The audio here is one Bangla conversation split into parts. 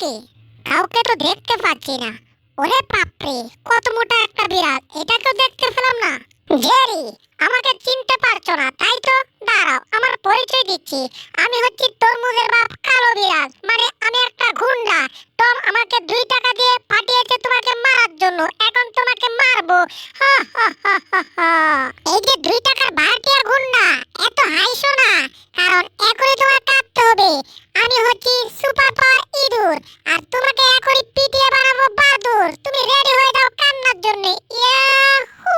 নাকি? কাউকে তো দেখতে পাচ্ছি না। ওরে বাপরে, কত মোটা একটা বিড়াল, এটাকেও দেখতে পেলাম না। জেরি, আমাকে চিনতে পারছো না তাই তো? দাঁড়াও, আমার পরিচয় দিচ্ছি। আমি হচ্ছি তরমুজের বাপ কালো বিড়াল, মানে আমি একটা গুন্ডা। টম আমাকে 2 টাকা দিয়ে পাঠিয়েছে তোমাকে মারার জন্য, এখন তোমাকে মারবো। হা হা হা হা হা। এই যে 2 টাকার ভাড়াটিয়া গুন্ডা, এত হাইসো না, কারণ এখনই তোমার কাটতে হবে। আমি হচ্ছি সুপার পাওয়ার ইঁদুর, আর তোমাকে এখনই পিটিয়ে বানাবো বাদুর। তুমি রেডি হয়ে যাও কান্নার জন্য। ইয়াহু!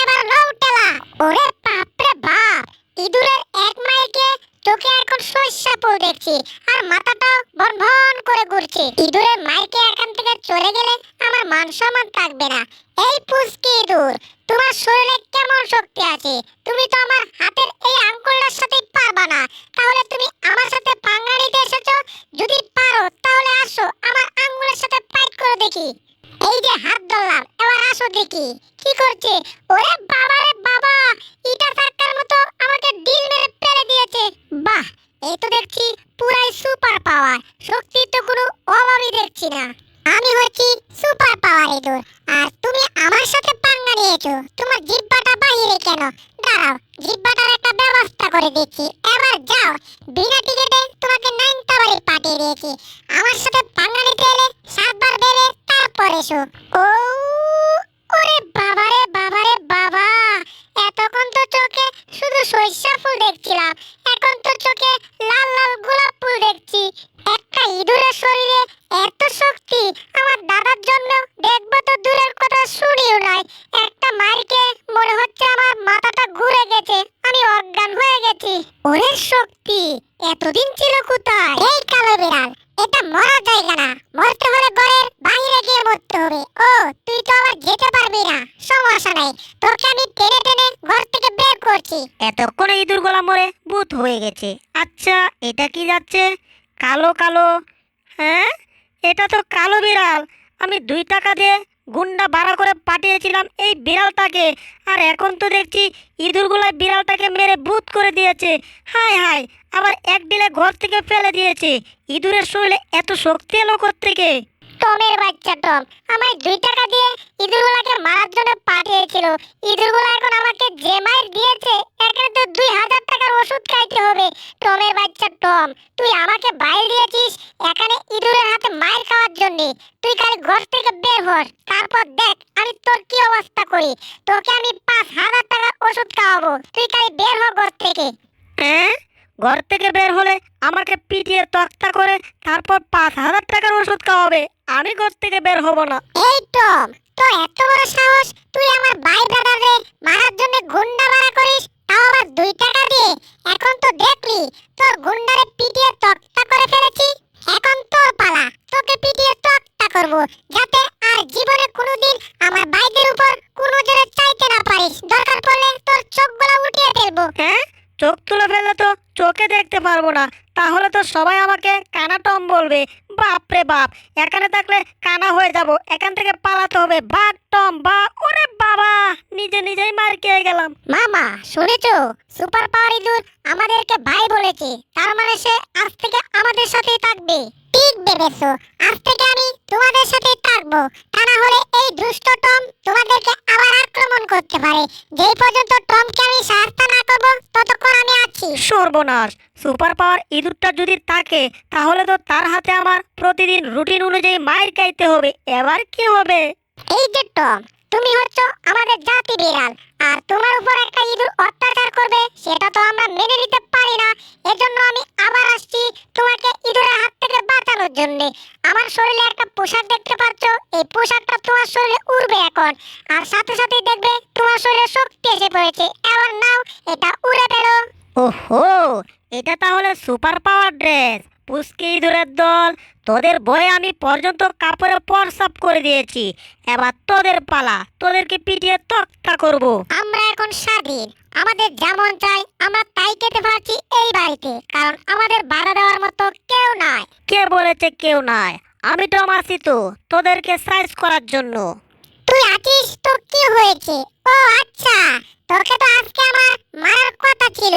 এবার লও টেলা। ওরে বাপ রে বাপ, ইঁদুরের এক মাইকে চোখে এখন সর্ষা ফুল দেখছি, আর মাথাটা ভন করে ঘুরছে। ইঁদুরের মাইকে এখান থেকে চলে গেলে আমার মান সম্মান থাকবে না। এই পুচকি ইঁদুর, তোমার শরীরে কেমন শক্তি আছে? তুমি তো আমার হাতের এই আঙ্গুলটার সাথে পারবা না, তাহলে তুমি আমার সাথে পাঙ্গা নিতে এসেছো? যদি পারো তাহলে আসো, আমার আঙ্গুলের সাথে ফাইট করে দেখি। এই যে হাত ধরলাম, এবার আসো দেখি কি করছে। ওরে বাবা রে বাবা, ইটা থাকার মতো আমাকে ডিল মেরে ফেলে দিয়েছে। বাহ, এই তো দেখছি পুরাই সুপার পাওয়ার, শক্তি তো কোনো অভাবই দেখছি না। আমি হচ্ছি সুপার পাওয়ার ইঁদুর, আর তুমি আমার সাথে পাঙ্গা নিয়েছো। তোমার জিহ্বাটা বাহিরে কেন? দাঁড়াও, জিহ্বাটার একটা ব্যবস্থা করে দিচ্ছি। এবার যাও, বিনা টিকেটে তোমাকে 9টা বাড়ি পাঠিয়ে দিয়েছি। আমার সাথে পাঙ্গা নিতে এলে 7বার বেলে তারপর এসো। ও ওরে বাবা রে বাবা রে বাবা, এতক্ষণ তো চোখে শুধু সরিষা ফুল দেখছিলাম, এখন তো চোখে লাল লাল গোলাপ ফুল দেখছি। একটা ইঁদুরের শরীরে এত শক্তি, আমার দাদার জন্য দেখবো তো দূরের কথা, শুনিও নাই। একটা মারকে মনে হচ্ছে আমার মাথাটা ঘুরে গেছে, আমি অজ্ঞান হয়ে গেছি। ওরে শক্তি এতদিন ছিল কোথায়? এই কালো বিড়াল, এটা মরার জায়গা না, মরতে হলে ঘরের বাইরে গিয়ে মরতে হবে। ও, তুই তো আবার যেতে পারবি না, সমস্যা নাই, তোকে আমি টেনে টেনে ঘর থেকে বের করছি। এতক্ষণে ইঁদুর গলা মরে ভূত হয়ে গেছে। আচ্ছা, এটা কি যাচ্ছে কালো কালো? হ্যাঁ, এটা তো কালো বিড়াল। আমি 2 টাকা দিয়ে গুন্ডা ভাড়া করে পাঠিয়েছিলাম এই বিড়ালটাকে, আর এখন তো দেখছি ইঁদুরগুলা বিড়ালটাকে মেরে ভূত করে দিয়েছে। হায় হায়, আবার এক ডিলে ঘর থেকে ফেলে দিয়েছে। ইঁদুরের শরীরে এত শক্তি এলো কোত্থেকে? টমের বাচ্চা টম আমায় 2 টাকা দিয়ে ইঁদুরগুলাকে মারার জন্য পাঠিয়েছিল। ইঁদুরগুলো এখন আমাকে যে মার দিয়েছে, এখানে তো 2000 টাকার ওষুধ খাইতে হবে। টমের বাচ্চা টম, তুই আমাকে বাইল দিয়েছিস এখানে ইঁদুরের হাতে মার খাওয়ার জন্য। তুই খালি ঘর থেকে বের হ, তারপর দেখ আমি তোর কি অবস্থা করি। তোকে আমি 5000 টাকার ওষুধ খাওয়াবো, তুই খালি বের হ ঘর থেকে। হ্যাঁ, ঘর থেকে বের হলে আমাকে পিটিয়ে তক্তা করে তারপর 5000 টাকার ওষুধ খাওয়াবে? আমি ঘর থেকে বের হব না। এই টম, তোর এত বড় সাহস, তুই আমার ভাই ব্রাদাররে মারার জন্য গুন্ডা ভাড়া করিস, তাও আবার 2 টাকা দিয়ে। এখন তো দেখলি তোর গুন্ডারে পিটিয়ে তক্তা করে ফেলেছি, এখন তোর পালা, তোকে পিটিয়ে তক্তা করব, যাতে আর জীবনে কোনোদিন আমার ভাইদের উপর কোনো জোরে চাইতে না পারিস। দরকার পড়লে তোর চোখগুলো উঠিয়ে ফেলবো। হ্যাঁ, চোখ তুলে ফেললে তো চোখে দেখতে পারবো না, তাহলে তো সবাই আমাকে কানা টম বলবে। বাপ রে বাপ, এখানে থাকলে কানা হয়ে যাব, এখান থেকে পালাতে হবে। বাঘ টম বা, ওরে বাবা, নিজে নিজেই মার খেয়ে গেলাম। মামা, শুনেছো? সুপার পাওয়ার ইঁদুর আমাদেরকে ভাই বলেছে, তার মানে সে আজ থেকে আমাদের সাথেই থাকবে। ঠিক ভেবেছো, আজ থেকে আমি তোমাদের সাথেই থাকবো, তা না হলে এই দুষ্ট টম তোমাদেরকে আবার আক্রমণ করতে পারে। যেই পর্যন্ত টমকে আমি সাহায্য না করবো, ততক্ষণ আমি আছি। সর্বনাশ, সুপার পাওয়ার ইঁদুরটা যদি থাকে তাহলে তো তার হাতে আমার প্রতিদিন রুটিন অনুযায়ী মাইর খাইতে হবে। এবার কি হবে? এই যে টম, তুমি হচ্ছ আমাদের জাতি বিড়াল, আর তোমার উপর একটা ইঁদুর অত্যাচার করবে, সেটা তো আমরা মেনে নিতে পারি না। এজন্য আমি আবার আসছি তোমাকে ইঁদুরের হাত থেকে বাঁচানোর জন্য। আমার শরীরে একটা পোশাক দেখতে পাচ্ছ, এই পোশাকটা তোমার শরীরে উড়বে এখন, আর সাথে সাথে দেখবে তোমার শরীরে শক্তি এসে পড়েছে। এবার নাও, এটা উড়ে ফেলো। ওহো, এটা তাহলে সুপার পাওয়ার ড্রেস। পুষ্কি ইঁদুরের দল, তোদের ভয়ে আমি পর্যন্ত কাপড়ে প্রসাব করে দিয়েছি। এবার তোদের পালা, তোদেরকে পিটিয়ে তক্তা করব। আমরা এখন স্বাধীন, আমাদের যেমন চাই আমরা তাই খেতে পারছি এই বাড়িতে, কারণ আমাদের বাধা দেওয়ার মতো কেউ নাই। কে বলেছে কেউ নাই? আমি টম আছি তো তোদেরকে সাইজ করার জন্য। তুই আছিস তো কি হয়েছে? ও আচ্ছা, তোকে তো আজকে আমার মারার কথা ছিল।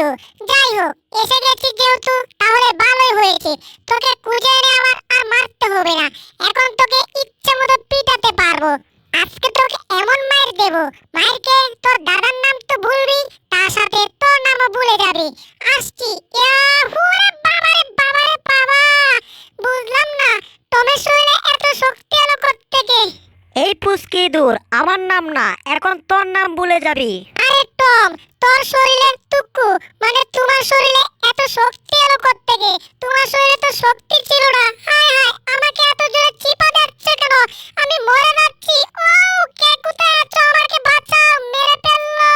যাই হোক, এসে গেছি যেহেতু তাহলে ভালোই হয়েছে। তোকে খুঁজে এনে আমার আর মারতে হবে না। এখন তোকে ইচ্ছে মতো পিটাতে পারবো। আজকে তোকে এমন মার দেব, মারকে তোর দাদার নাম তো ভুলবি, তার সাথে তোর নামও ভুলে যাবি। আসছি। ইয়াহু! রে বাবা রে বাবা রে বাবা! বুঝলাম না তোমার শরীরে এত শক্তি এলো কোত্থেকে। এই পুচকি দূর, আমার নাম না, এখন তোর নাম ভুলে যাবি। আরে টম, তোর শরীরে টুকু মানে তোমার শরীরে এত শক্তি এলো কোত্থেকে? তোমার শরীরে তো শক্তি ছিল না। হায় হায়, আমাকে এত জোরে চিপা দিচ্ছে কেন? আমি মরে যাচ্ছি। ও, কে কোথায় আছো? আমাকে বাঁচাও, মেরে ফেললো।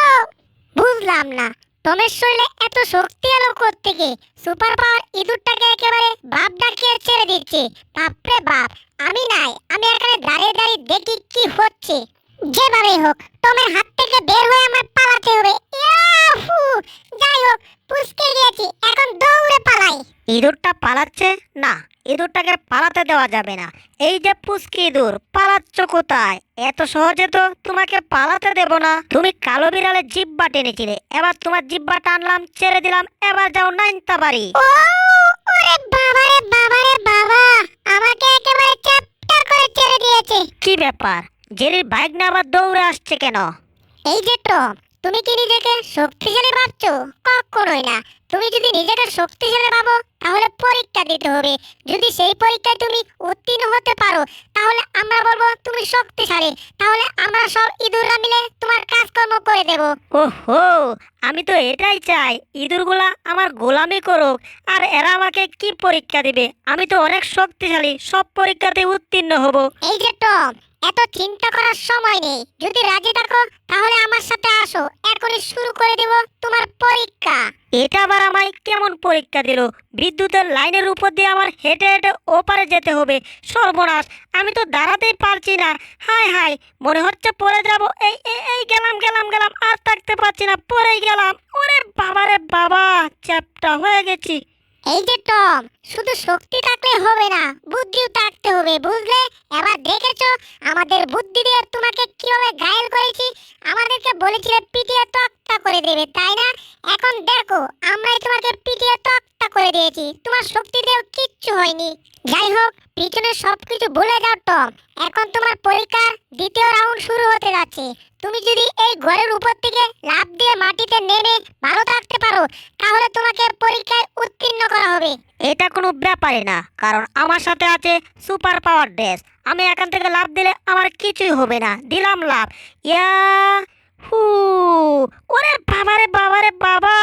বুঝলাম না তোমার শরীরে এত শক্তি এলো কোত্থেকে? সুপার পাওয়ার ইঁদুরটাকে একেবারে বাপ ডাকিয়ে ছেড়ে দিচ্ছে। বাপরে বাপ, আমি নাই, আমি এখানে দাঁড়িয়ে দাঁড়িয়ে দেখি কি হচ্ছে। যেভাবেই হোক টমের হাত থেকে বের হয়ে আমার পালাতে হবে। ইয়াহু! যাই হোক, পুষকে গিয়েছি, এখন দৌড়ে পালাই। ইঁদুরটা পালাচ্ছে না, ইঁদুরটাকে পালাতে দেওয়া যাবে না। এই যে পুচকি ইঁদুর, পালাচ্ছ কোথায়? এত সহজে তো তোমাকে পালাতে দেব না। তুমি কালো বিড়ালের জিব্বা টেনেছিলে, এবার তোমার জিব্বা টানলাম, ছেড়ে দিলাম, এবার যাও নাইনতা বাড়ি। ও, ওরে বাবা রে বাবা রে বাবা! আমাকে একেবারে চ্যাপ্টা করে ছেড়ে দিয়েছে। কি ব্যাপার, জেরির বাইক না আবার দৌড়ে আসছে কেন? এই যে টম, তুমি কি নিজেকে শক্তিশালী ভাবছো? কখনোই না। তুমি যদি নিজেকে শক্তিশালী ভাবো তাহলে পরীক্ষা দিতে হবে। যদি সেই পরীক্ষায় তুমি উত্তীর্ণ হতে পারো তাহলে আমরা বলবো তুমি শক্তিশালী। তাহলে আমরা সব ইঁদুররা মিলে তোমার কাজকর্ম করে দেব। ওহো, আমি তো এটাই চাই, ইঁদুরগুলা আমার গোলামি করুক, আর এরা আমাকে কি পরীক্ষা দিবে? আমি তো অনেক শক্তিশালী, সব পরীক্ষাতে উত্তীর্ণ হব। এই যে টম, এত চিন্তা করার সময় নেই। যদি রাজি থাকো তাহলে আমার সাথে আসো, এখনই শুরু করে দেব তোমার পরীক্ষা। এটা আবার আমায় কেমন পরীক্ষা দিল? বিদ্যুতের লাইনের উপর দিয়ে আমার হেঁটে হেঁটে ওপারে যেতে হবে। সর্বনাশ, আমি তো দাঁড়াতেই পারছি না। হায় হায়, মনে হচ্ছে পড়ে যাব। এই এই এই গেলাম গেলাম গেলাম, আর থাকতে পারছি না, পড়েই গেলাম। ওরে বাবা রে বাবা, চ্যাপ্টা হয়ে গেছি। এই যে টম, শুধু শক্তি থাকলে হবে না, বুদ্ধিও থাকতে হবে, বুঝলে? এবার দেখেছো আমাদের বুদ্ধি দিয়ে তোমাকে কিভাবে ঘায়েল করেছি। আমাদেরকে বলেছিলে পিটিয়ে তক্তা করে দেবে, তাই না? এখন দেখো আমরাই তোমাকে পিটিয়ে তক্তা করে দিয়েছি। তোমার শক্তি দিয়েও কিচ্ছু হয়নি। যাই হোক, পিছনে সবকিছু ভুলে যাও টম। এখন তোমার পরীক্ষার দ্বিতীয় রাউন্ড শুরু হতে যাচ্ছে। তুমি যদি এই ঘরের উপর থেকে লাফ দিয়ে মাটিতে নেমে ভালো থাকতে পারো তাহলে তোমাকে পরীক্ষায় উত্তীর্ণ করা হবে। এটা কোনো ব্যাপারই না, কারণ আমার সাথে আছে সুপার পাওয়ার ড্রেস। আমি এখান থেকে লাফ দিলে আমার কিছুই হবে না। দিলাম লাফ, ইয়া হু! ওরে বাবা রে বাবা রে বাবা,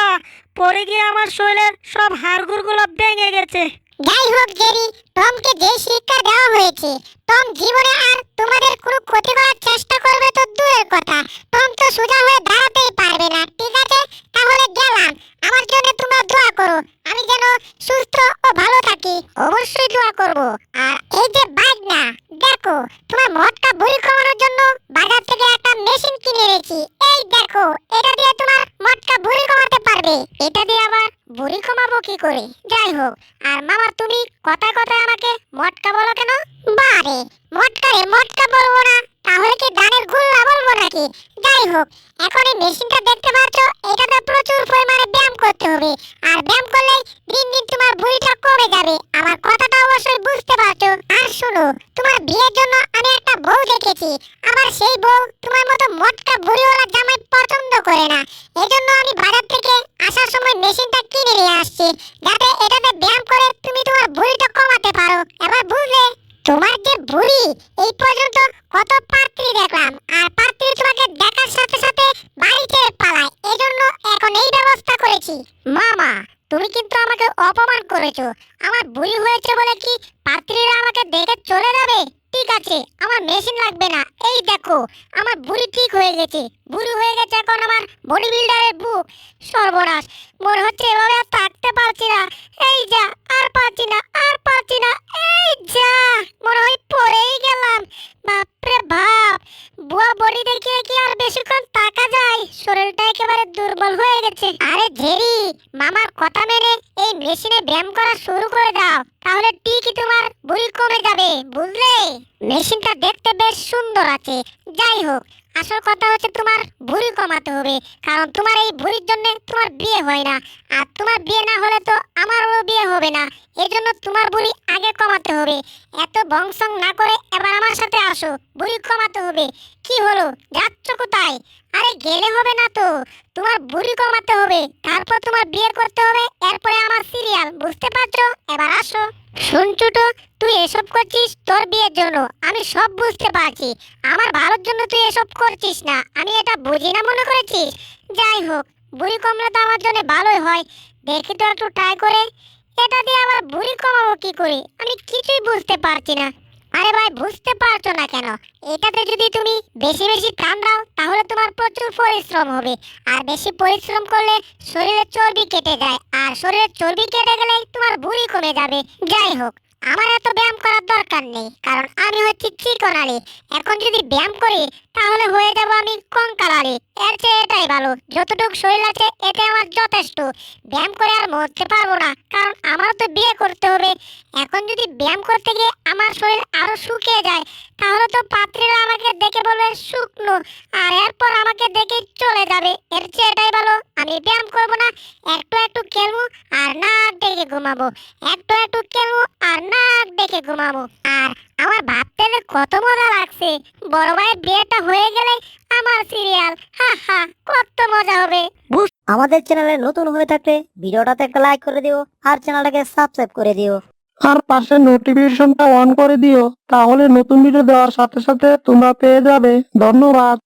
পড়ে গিয়ে আমার শরীরের সব হাড়গুড়গুলো ভেঙে গেছে। যাই হোক জেরি, টমকে যে শিক্ষা দেওয়া হয়েছে, টম জীবনে আর তোমাদের কোনো ক্ষতি করার চেষ্টা করবে তো দূরের কথা, টম তো সোজা হয়ে দাঁড়াতেই পারবে না। ঠিক আছে, তাহলে গেলাম। আমার জন্য তোমরা দোয়া করো, আমি যেন সুস্থ ও ভালো থাকি। অবশ্যই দোয়া করব। আর এই যে বাইক না, দেখো তোমার মটকা ভুঁড়ি কমানোর জন্য বাজার থেকে একটা মেশিন কিনে এনেছি। এই দেখো, এটা দিয়ে তোমার মটকা ভুঁড়ি কমাতে পারবে। এটা দিয়ে আবার ভুঁড়ি কমাবো কি করে? যাই হোক, আর মামা তুমি কথায় কথায় আমাকে মটকা বলো কেন? বারে, মটকা রে মটকা বলবো না, তাহলে কি ধানের গুল্লা বলবো নাকি? যাই হোক, এখন এই মেশিনটা দেখতে পাচ্ছ, এটাতে প্রচুর পরিমাণে ব্যায়াম করতে হবে। আর ব্যায়াম করলে দিন দিন তোমার ভুঁড়িটা কমে যাবে। আমার কথাটা অবশ্যই বুঝতে পারছো। আর শোনো, তোমার বিয়ের জন্য আমি একটা বউ দেখেছি। আমার সেই বউ তোমার মতো মটকা ভুঁড়িওয়ালা জামাই পছন্দ করে না। এজন্য আমি বাজার থেকে আসার সময় মেশিনটা কিনে নিয়ে আসছি, যাতে এটাতে ব্যায়াম করে তুমি তোমার ভুঁড়িটা কমাতে পারো। এবার বুঝলে? তোমার যে ভুঁড়ি, এই পর্যন্ত কত পাত্রী দেখলাম, আর পাত্রী তোমাকে দেখার সাথে সাথে বাড়ি ছেড়ে পালায়। এজন্য এখন এই ব্যবস্থা করেছি। মামা, তুমি কিন্তু আমাকে অপমান করেছো। আমার ভুঁড়ি হয়েছে বলে কি পাত্রীরা আমাকে দেখে চলে যাবে? ঠিক আছে, আমার মেশিন লাগবে না। এই দেখো, আমার ভুঁড়ি ঠিক হয়ে গেছে। ভুঁড়ি হয়ে গেছে এখন আমার বডি বিল্ডারের বুক। সর্বনাশ, মনে হচ্ছে এভাবে আর থাকতে পারছি না। এই যা, আর পারছি না, আর পারছি না। এই যা, মনে হয় পড়েই গেলাম। বাপরে বাপ, বুয়া বডি দেখিয়ে কি আর বেশিক্ষণ থাকা যায়? শরীরটা একেবারে দুর্বল হয়ে গেছে। আরে জেরি, মামার কথা মেনে এই মেশিনে ব্যায়াম করা শুরু করে দাও, তাহলে ঠিকই তোমার ভুঁড়ি কমে যাবে, বুঝলে? মেশিনটা দেখতে বেশ সুন্দর আছে। যাই হোক, আসল কথা হচ্ছে তোমার ভুঁড়ি কমাতে হবে, কারণ তোমার এই ভুঁড়ির জন্য তোমার বিয়ে হয় না, আর তোমার বিয়ে না হলে তো আমারও বিয়ে হবে না। এই জন্য তোমার ভুঁড়ি আগে কমাতে হবে। এত বংশং না করে এবার আমার সাথে আসো, ভুঁড়ি কমাতে হবে। কি হলো, যাচ্ছ কোথায়? আরে গেলে হবে না তো, তোমার ভুঁড়ি কমাতে হবে, তারপর তোমার বিয়ে করতে হবে, এরপরে আমার সিরিয়াল, বুঝতে পারছো? এবার আসো। শুনছো তো, তুই এসব করছিস তোর বিয়ের জন্য, আমি সব বুঝতে পারছি। আমার ভালোর জন্য তুই এসব করছিস না, আমি এটা বুঝি না মনে করেছিস? যাই হোক, ভুঁড়ি কমলে তো আমার জন্য ভালোই হয়। দেখি তো একটু ট্রাই করে, এটা দিয়ে আমার ভুঁড়ি কমাবো কি করে, আমি কিছুই বুঝতে পারছি না। আরে ভাই, বুঝতে পারছো না কেন? এটাতে যদি তুমি বেশি বেশি টান দাও তাহলে তোমার প্রচুর পরিশ্রম হবে, আর বেশি পরিশ্রম করলে শরীরের চর্বি কেটে যায়, আর শরীরের চর্বি কেটে গেলে তোমার ভুঁড়ি কমে যাবে। যাই হোক, আমার এত ব্যায়াম করার দরকার নেই, কারণ আমি হচ্ছি চিকনালি। এখন যদি ব্যায়াম করি তাহলে হয়ে যাব আমি কঙ্কালালি। এর চেয়ে এটাই ভালো, যতটুকু শরীর আছে এতে আমার যথেষ্ট। ব্যায়াম করে আর মরতে পারবো না, কারণ আমার তো বিয়ে করতে হবে। এখন যদি ব্যায়াম করতে গিয়ে আমার শরীর আরো শুকিয়ে যায় তাহলে তো পাত্রীরা আমাকে দেখে বলবে শুকনো, আর এরপর আমাকে দেখে চলে যাবে। এর চেয়ে এটাই ভালো, আমি ব্যায়াম করবো না, একটু একটু খেলবো আর নাক ডেকে ঘুমাবো, একটু একটু খেলবো আর নাক ডেকে ঘুমাবো। আর আমার ভাবতে যে কত মজা লাগছে, বড় ভাইয়ের বিয়েটা হয়ে গেলে আমার সিরিয়াল, হা হা, কত মজা হবে। আমাদের চ্যানেলে নতুন হয়ে থাকলে ভিডিওটাতে একটা লাইক করে দিও, আর চ্যানেলটাকে সাবস্ক্রাইব করে দিও। আর পাশে নোটিফিকেশনটা অন করে দিও, তাহলে নতুন ভিডিও দেওয়ার সাথে সাথে তোমরা পেয়ে যাবে। ধন্যবাদ।